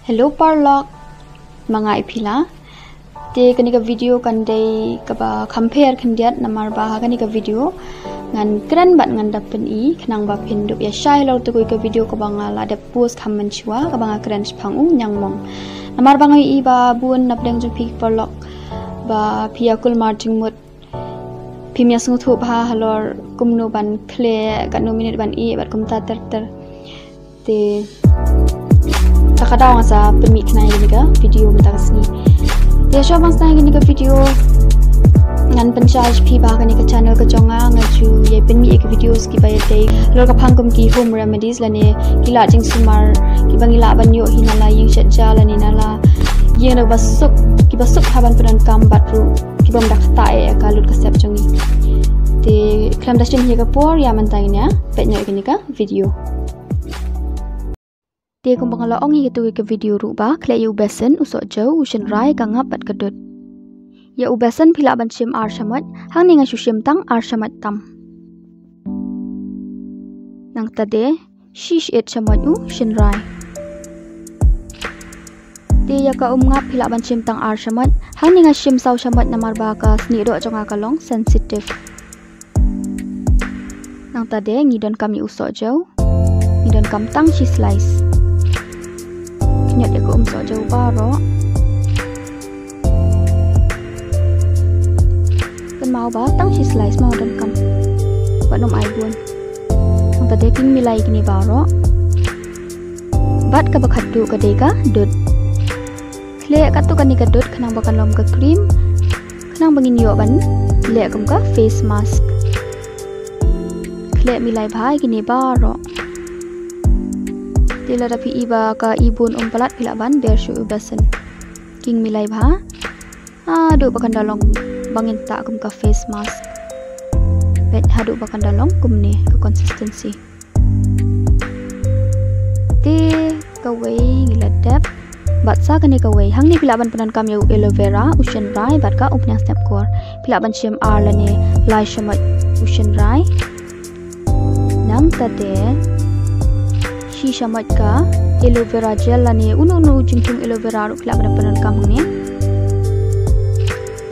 Hello Parlock, mga ipila. Te kanika video kandai kaba compare kandiat namar baha kanika video ngan keren bat ngan dapen I kenang ba pinduk ya syai law tu ka video ka banga la de post comment chua ka banga keren phangu nyang mong namar banga I ba bun napdeng ju pik Parlock ba piakul marting mut pimya sungu thu ba halor kumno ban kle ka no minute ban I bat kumta ter te takadaw nga sa pemik na ini ka video mata kasni dia show bang sa ini ka video ngan pencharge pi ba ka ni ka channel ka jonga ngaju ye pemik ka videos ki bay day lor ka phangkum ki home remedies lane kila jing sumar ki bangila banyo hinala ying shatja lane nala yeng na basuk ki basuk haban peran kam batru ki bam dak ta e ka lut ka sep jongi te klam dashin hi ka por ya mantangnya petnya ka ni ka video dia kumpang laong hi tu ke video ruba kle yu besen usok jau usen rai ka ngap bat kedut ya u besen phila ban sim ar samat hang ni nga su sim tang ar samat tam nang tade shish et samat u sin rai dia ya ka ngap phila ban sim tang ar samat hang ni nga sim sau samat namar ba ka sni do jonga ka long sensitive nang tade ngidon kami usok jau ngidon kam tang shi slice nyat ya ko so jauh baro kan mau ba tang si slice mau dan kam wat nom ai buon ang tade king milai kini baro bat ka bakhatu ka deka dut kle ka tu kan ni ka dut kanang bakan lom ka cream kanang bangin yo ban le kum ka face mask kle milai bhai kini baro tila rapi iba ka ibun umpalat pila ban der shu ubasen king milai bha adu bakan dalong bangin tak kum ka face mask bet hadu bakan dalong kum ni ka consistency te ka wei ngiladap bat sa kani ka wei hang ni pila ban panan kam yu aloe vera usen rai bat ka upnyang step kor pila ban chem ar lane lai shamat usen rai nam tade shamat ka aloe vera gel lani unu jingtung aloe vera ru klap na panan kam ni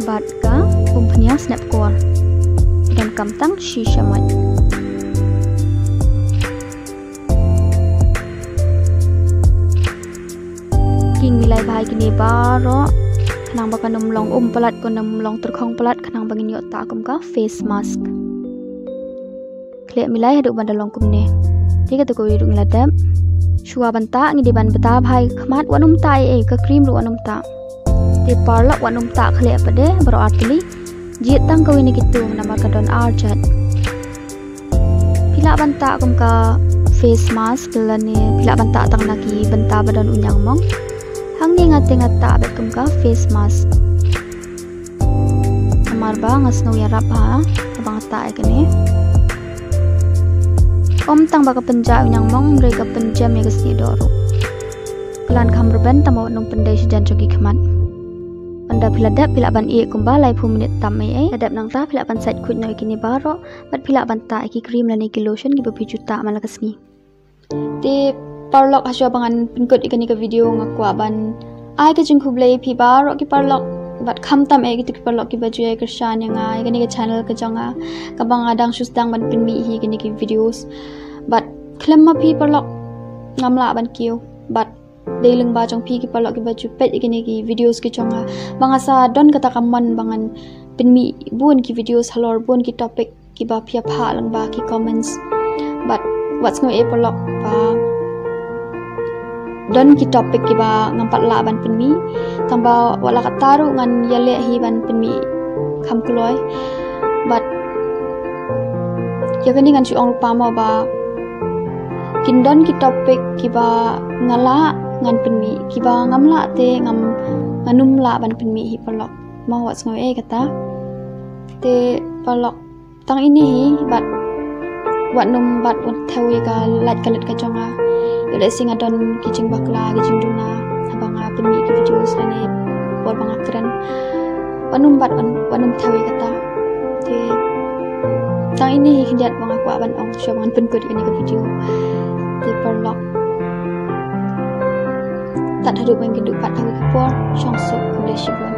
bat ka umpanya snap core dan kam tang shi shamat king milai bhai kini baro kanang baka numlong palat ko numlong terkhong palat kanang bangin yo ta kum ka face mask kle milai hadu bandalong kum ne tiga tu ko iru ngeladap shua banta ngi di ban beta bhai khmat wanum ta e ka cream ru wanum ta ti Parlock wanum ta khle pade baro artli jit tang ko ini kitu namar ka don arjat pila banta kum ka face mask lani pila banta tang naki banta badan unyang mong hang ni ngate ngata bet kum ka face mask namar ba ngasno ya rap ha abang ta e kene om tang baka penja unyang mong mereka penja megas ni doro kelan kam ruben tamo nung pendai sejan jogi kemat anda piladap pila ban ie kumba lai pu minit tam e adap nang ta pila ban side kut no ikini baro bat pila ban ta iki cream lani ki lotion ki bepi juta malakas ni ti Parlock haswa bangan pinkut ikani ka video ngakwa ban ai ka jingku blai pi baro ki Parlock bat kham tam e ki Parlock ki baju e kershan yang ai ikani ka channel ka jonga ka bang adang susdang ban pinmi hi ikani ki videos but klemma pi Parlock ngamla ban kiu but deling ba jong pi ki Parlock ki baju pet ikini ki videos ki chonga banga sa don kata kaman bangan pinmi bun ki videos halor bun ki topic ki ba pia pha lang ba ki comments but what's no e Parlock ba don ki topic ki ba ngampat la ban pinmi tamba wala kataru ngan yale hi ban pinmi kham kloi but ya kani ngan chu ong rupa ma ba kindon ki topik kiba ngala ngan penmi kiba ngamla te nganum la ban penmi hi Parlock mau wats ngawe kata te Parlock tang ini hi bat wat num bat un thawi ka lat kalet ka jonga yole singa don kijing bakla kijing duna abanga penmi ki videos lane bor banga keren wanum bat wanum thawi kata te tang ini hi hindiat banga kwa ban ong syabangan penkut ini ke video di Parlock tat hadu bang keduk pat awi kepor, syong suk kude shibun.